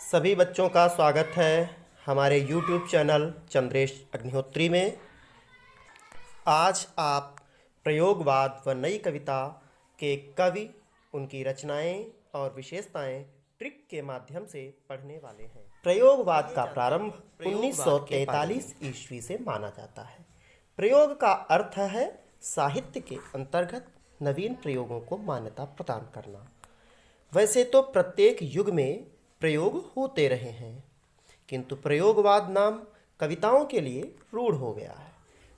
सभी बच्चों का स्वागत है हमारे YouTube चैनल चंद्रेश अग्निहोत्री में। आज आप प्रयोगवाद व नई कविता के कवि, उनकी रचनाएं और विशेषताएं ट्रिक के माध्यम से पढ़ने वाले हैं। प्रयोगवाद का प्रारंभ 1943 ईस्वी से माना जाता है। प्रयोग का अर्थ है साहित्य के अंतर्गत नवीन प्रयोगों को मान्यता प्रदान करना। वैसे तो प्रत्येक युग में प्रयोग होते रहे हैं, किंतु प्रयोगवाद नाम कविताओं के लिए रूढ़ हो गया है,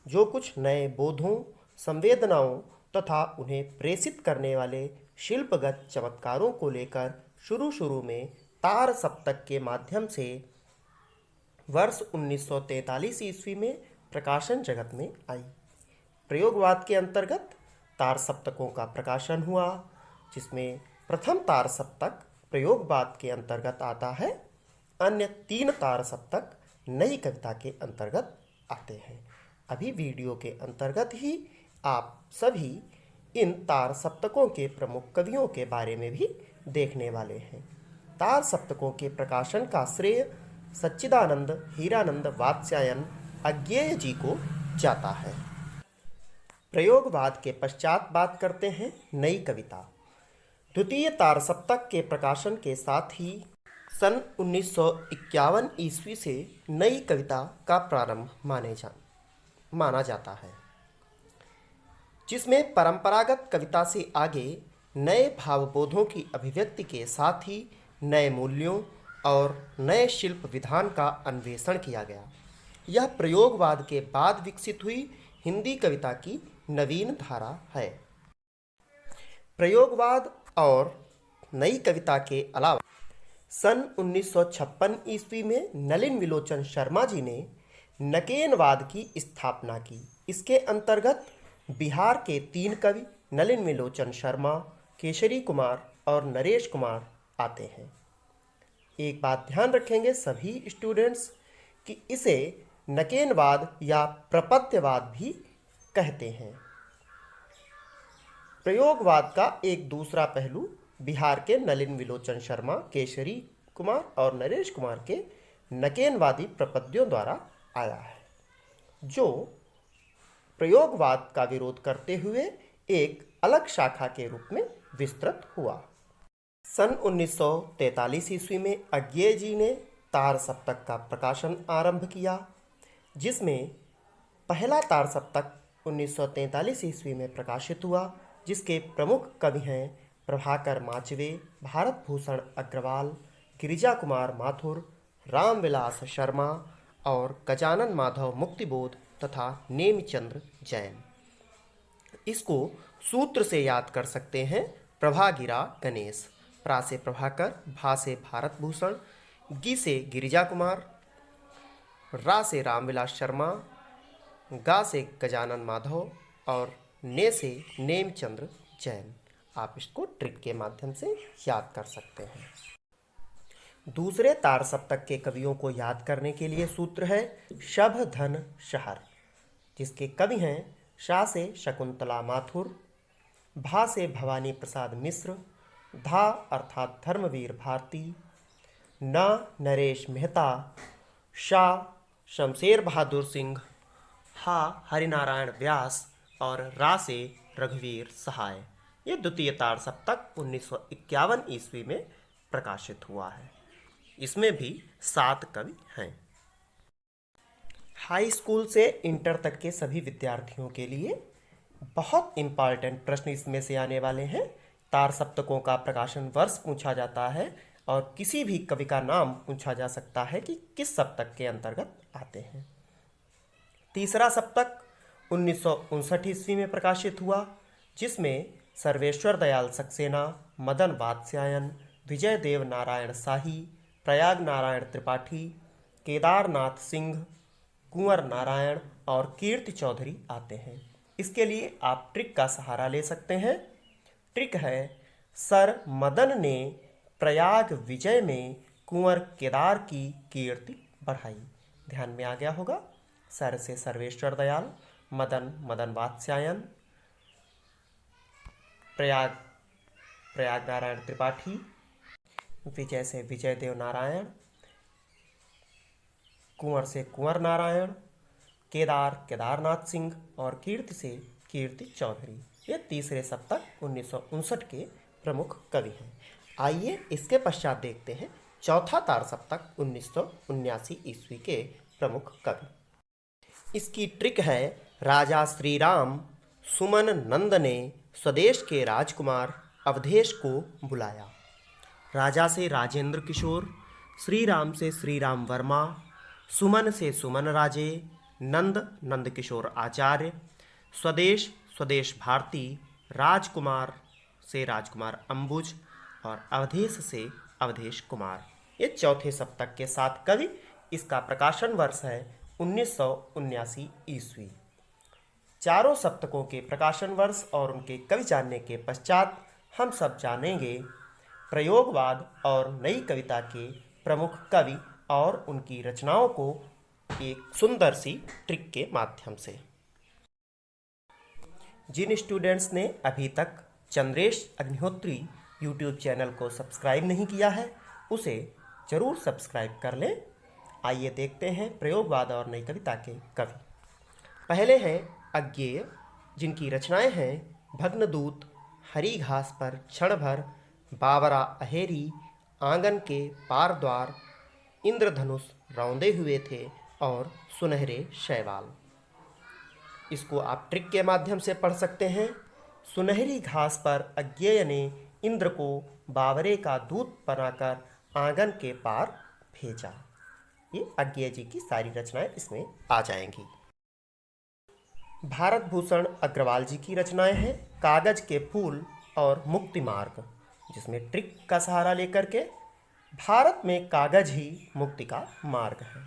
जो कुछ नए बोधों, संवेदनाओं तथा उन्हें प्रेषित करने वाले शिल्पगत चमत्कारों को लेकर शुरू में तार सप्तक के माध्यम से वर्ष 1943 ईस्वी में प्रकाशन जगत में आई। प्रयोगवाद के अंतर्गत तार सप्तकों का प्रकाशन हुआ, जिसमें प्रथम तार सप्तक प्रयोगवाद के अंतर्गत आता है। अन्य 3 तार सप्तक नई कविता के अंतर्गत आते हैं। अभी वीडियो के अंतर्गत ही आप सभी इन तार सप्तकों के प्रमुख कवियों के बारे में भी देखने वाले हैं। तार सप्तकों के प्रकाशन का श्रेय सच्चिदानंद हीरानंद वात्स्यायन अज्ञेय जी को जाता है। प्रयोगवाद के पश्चात बात करते हैं नई कविता। द्वितीय तार सप्तक के प्रकाशन के साथ ही सन 1951 ईस्वी से नई कविता का प्रारंभ माना जाता है, जिसमें परंपरागत कविता से आगे नए भावबोधों की अभिव्यक्ति के साथ ही नए मूल्यों और नए शिल्प विधान का अन्वेषण किया गया। यह प्रयोगवाद के बाद विकसित हुई हिंदी कविता की नवीन धारा है। प्रयोगवाद और नई कविता के अलावा सन 1956 ईस्वी में नलिन विलोचन शर्मा जी ने नकेनवाद की स्थापना की। इसके अंतर्गत बिहार के 3 कवि नलिन विलोचन शर्मा, केशरी कुमार और नरेश कुमार आते हैं। एक बात ध्यान रखेंगे सभी स्टूडेंट्स कि इसे नकेनवाद या प्रपद्यवाद भी कहते हैं। प्रयोगवाद का एक दूसरा पहलू बिहार के नलिन विलोचन शर्मा, केशरी कुमार और नरेश कुमार के नकेनवादी प्रपद्यों द्वारा आया है, जो प्रयोगवाद का विरोध करते हुए एक अलग शाखा के रूप में विस्तृत हुआ। सन 1943 ईस्वी में अज्ञेय जी ने तार सप्तक का प्रकाशन आरंभ किया, जिसमें पहला तार सप्तक 1943 ईस्वी में प्रकाशित हुआ, जिसके प्रमुख कवि हैं प्रभाकर माचवे, भारत भूषण अग्रवाल, गिरिजा कुमार माथुर, रामविलास शर्मा और गजानन माधव मुक्तिबोध तथा नेमिचंद्र जैन। इसको सूत्र से याद कर सकते हैं। प्रभा गिरा गणेश, प्रा से प्रभाकर, भा से भारत भूषण, गी से गिरिजा कुमार, रा से रामविलास शर्मा, गा से गजानन माधव और ने से नेमचंद्र जैन। आप इसको ट्रिक के माध्यम से याद कर सकते हैं। दूसरे तार सप्तक के कवियों को याद करने के लिए सूत्र है शभ धन शहर, जिसके कवि हैं शा से शकुंतला माथुर, भा से भवानी प्रसाद मिश्र, धा अर्थात धर्मवीर भारती, न नरेश मेहता, शा शमशेर बहादुर सिंह, हा हरिनारायण व्यास और रा से रघुवीर सहाय। ये द्वितीय तार सप्तक 1951 ईस्वी में प्रकाशित हुआ है। इसमें भी 7 कवि हैं। हाई स्कूल से इंटर तक के सभी विद्यार्थियों के लिए बहुत इंपॉर्टेंट प्रश्न इसमें से आने वाले हैं। तार सप्तकों का प्रकाशन वर्ष पूछा जाता है और किसी भी कवि का नाम पूछा जा सकता है कि किस सप्तक के अंतर्गत आते हैं। तीसरा सप्तक 1959 ईस्वी में प्रकाशित हुआ, जिसमें सर्वेश्वर दयाल सक्सेना, मदन वात्स्यायन, विजय देव नारायण शाही, प्रयाग नारायण त्रिपाठी, केदारनाथ सिंह, कुंवर नारायण और कीर्ति चौधरी आते हैं। इसके लिए आप ट्रिक का सहारा ले सकते हैं। ट्रिक है सर मदन ने प्रयाग विजय में कुंवर केदार की कीर्ति बढ़ाई। ध्यान में आ गया होगा। सर से सर्वेश्वर दयाल, मदन वात्स्यायन, प्रयाग नारायण त्रिपाठी, विजय से विजय देव नारायण, कुंवर से कुंवर नारायण, केदार केदारनाथ सिंह और कीर्ति से कीर्ति चौधरी। ये तीसरे सप्तक 1959 के प्रमुख कवि हैं। आइए इसके पश्चात देखते हैं चौथा तार सप्तक 1979 ईस्वी के प्रमुख कवि। इसकी ट्रिक है, राजा श्री राम सुमन नंद ने स्वदेश के राजकुमार अवधेश को बुलाया। राजा से राजेंद्र किशोर, श्री राम से श्री राम वर्मा, सुमन से सुमन राजे, नंद नंद किशोर आचार्य, स्वदेश स्वदेश भारती, राजकुमार से राजकुमार अंबुज और अवधेश से अवधेश कुमार। ये चौथे सप्तक के 7 कवि। इसका प्रकाशन वर्ष है 1979 ईस्वी। चारों सप्तकों के प्रकाशन वर्ष और उनके कवि जानने के पश्चात हम सब जानेंगे प्रयोगवाद और नई कविता के प्रमुख कवि और उनकी रचनाओं को एक सुंदर सी ट्रिक के माध्यम से। जिन स्टूडेंट्स ने अभी तक चंद्रेश अग्निहोत्री यूट्यूब चैनल को सब्सक्राइब नहीं किया है, उसे जरूर सब्सक्राइब कर लें। आइए देखते हैं प्रयोगवाद और नई कविता के कवि। पहले हैं अज्ञेय, जिनकी रचनाएं हैं भग्नदूत, हरी घास पर क्षण भर, बावरा अहेरी, आंगन के पार द्वार, इंद्रधनुष रौंदे हुए थे और सुनहरे शैवाल। इसको आप ट्रिक के माध्यम से पढ़ सकते हैं। सुनहरी घास पर अज्ञेय ने इंद्र को बावरे का दूत बनाकर आंगन के पार भेजा। ये अज्ञेय जी की सारी रचनाएं इसमें आ जाएंगी। भारत भूषण अग्रवाल जी की रचनाएं हैं कागज के फूल और मुक्ति मार्ग, जिसमें ट्रिक का सहारा लेकर के भारत में कागज ही मुक्ति का मार्ग है।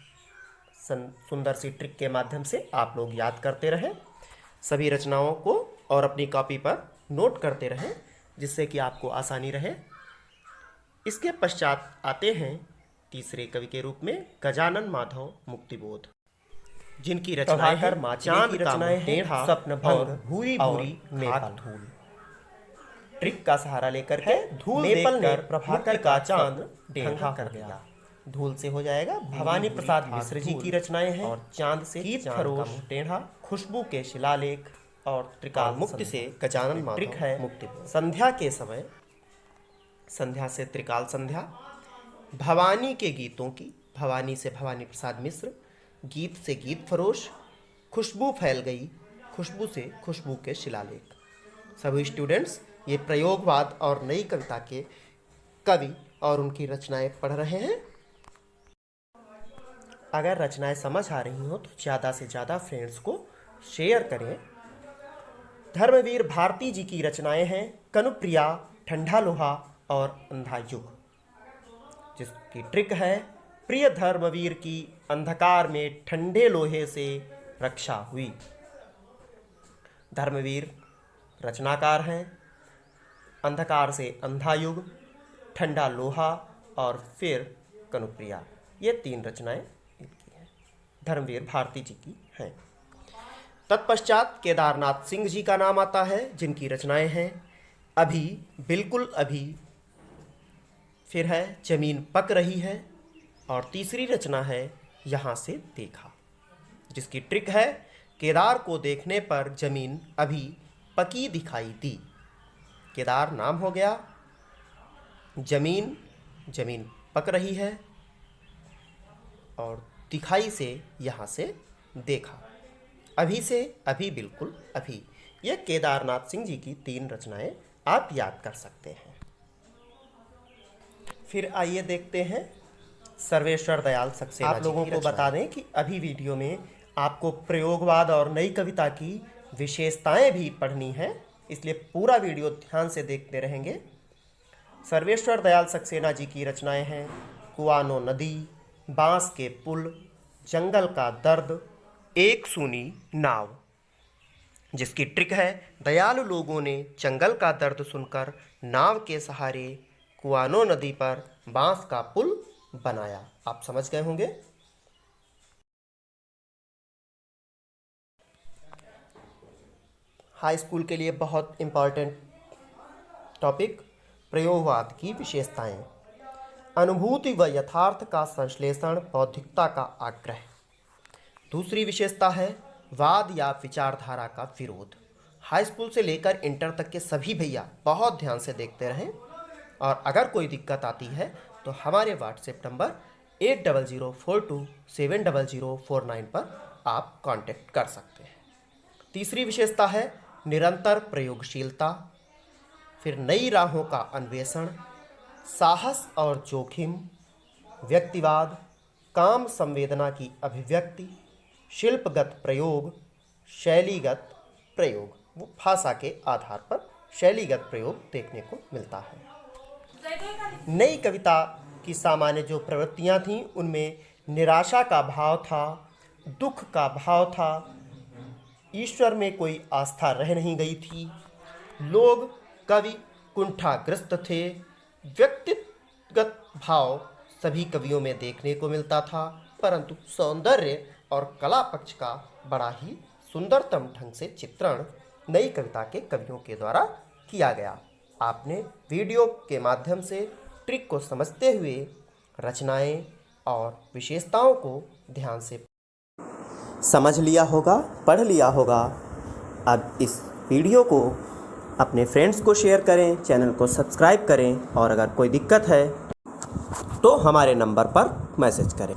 सुंदर सी ट्रिक के माध्यम से आप लोग याद करते रहें सभी रचनाओं को और अपनी कॉपी पर नोट करते रहें, जिससे कि आपको आसानी रहे। इसके पश्चात आते हैं तीसरे कवि के रूप में गजानन माधव मुक्तिबोध, जिनकी रचनाएं हैं चांद की रचनाएं हैं स्वप्न भंग, भूरी भूरी मेघ धूल। ट्रिक का सहारा लेकर के धूल देखकर प्रभाकर का चांद ढंगा कर गया। धूल से हो जाएगा भवानी प्रसाद मिश्र जी की रचनाएं हैं और चांद से गीत फरोश टेढ़ा, खुशबू के शिलालेख और त्रिकाल मुक्ति से गजानन माधव ट्रिक है मुक्ति। संध्या के समय, संध्या से त्रिकाल संध्या, भवानी के गीतों की, भवानी से भवानी प्रसाद मिश्र, गीत से गीत फरोश, खुशबू फैल गई, खुशबू से खुशबू के शिलालेख। सभी स्टूडेंट्स ये प्रयोगवाद और नई कविता के कवि और उनकी रचनाएं पढ़ रहे हैं। अगर रचनाएं समझ आ रही हो तो ज़्यादा से ज़्यादा फ्रेंड्स को शेयर करें। धर्मवीर भारती जी की रचनाएं हैं कनुप्रिया, ठंडा लोहा और अंधा युग, जिसकी ट्रिक है प्रिय धर्मवीर की अंधकार में ठंडे लोहे से रक्षा हुई। धर्मवीर रचनाकार हैं। अंधकार से अंधा युग, ठंडा लोहा और फिर कनुप्रिया, ये 3 रचनाएं इनकी हैं, धर्मवीर भारती जी की हैं। तत्पश्चात केदारनाथ सिंह जी का नाम आता है, जिनकी रचनाएं हैं अभी, बिल्कुल अभी, फिर है जमीन पक रही है और तीसरी रचना है यहाँ से देखा, जिसकी ट्रिक है केदार को देखने पर जमीन अभी पकी दिखाई दी। केदार नाम हो गया, जमीन, जमीन पक रही है और दिखाई से यहाँ से देखा, अभी से अभी, बिल्कुल अभी। यह केदारनाथ सिंह जी की 3 रचनाएं आप याद कर सकते हैं। फिर आइए देखते हैं सर्वेश्वर दयाल सक्सेना। आप लोगों को बता दें कि अभी वीडियो में आपको प्रयोगवाद और नई कविता की विशेषताएं भी पढ़नी है, इसलिए पूरा वीडियो ध्यान से देखते रहेंगे। सर्वेश्वर दयाल सक्सेना जी की रचनाएं हैं कुआनो नदी, बांस के पुल, जंगल का दर्द, एक सूनी नाव, जिसकी ट्रिक है दयालु लोगों ने जंगल का दर्द सुनकर नाव के सहारे कुआनो नदी पर बांस का पुल बनाया। आप समझ गए होंगे। हाई स्कूल के लिए बहुत इंपॉर्टेंट टॉपिक प्रयोगवाद की विशेषताएं। अनुभूति व यथार्थ का संश्लेषण, बौद्धिकता का आग्रह। दूसरी विशेषता है वाद या विचारधारा का विरोध। हाई स्कूल से लेकर इंटर तक के सभी भैया बहुत ध्यान से देखते रहें, और अगर कोई दिक्कत आती है तो हमारे व्हाट्सएप नंबर 8004270049 पर आप कांटेक्ट कर सकते हैं। तीसरी विशेषता है निरंतर प्रयोगशीलता, फिर नई राहों का अन्वेषण, साहस और जोखिम, व्यक्तिवाद, काम संवेदना की अभिव्यक्ति, शिल्पगत प्रयोग, शैलीगत प्रयोग। वो भाषा के आधार पर शैलीगत प्रयोग देखने को मिलता है। नई कविता की सामान्य जो प्रवृत्तियां थीं उनमें निराशा का भाव था, दुख का भाव था, ईश्वर में कोई आस्था रह नहीं गई थी, लोग कवि कुंठाग्रस्त थे, व्यक्तिगत भाव सभी कवियों में देखने को मिलता था, परंतु सौंदर्य और कला पक्ष का बड़ा ही सुंदरतम ढंग से चित्रण नई कविता के कवियों के द्वारा किया गया। आपने वीडियो के माध्यम से ट्रिक को समझते हुए रचनाएं और विशेषताओं को ध्यान से समझ लिया होगा, पढ़ लिया होगा। अब इस वीडियो को अपने फ्रेंड्स को शेयर करें, चैनल को सब्सक्राइब करें, और अगर कोई दिक्कत है तो हमारे नंबर पर मैसेज करें।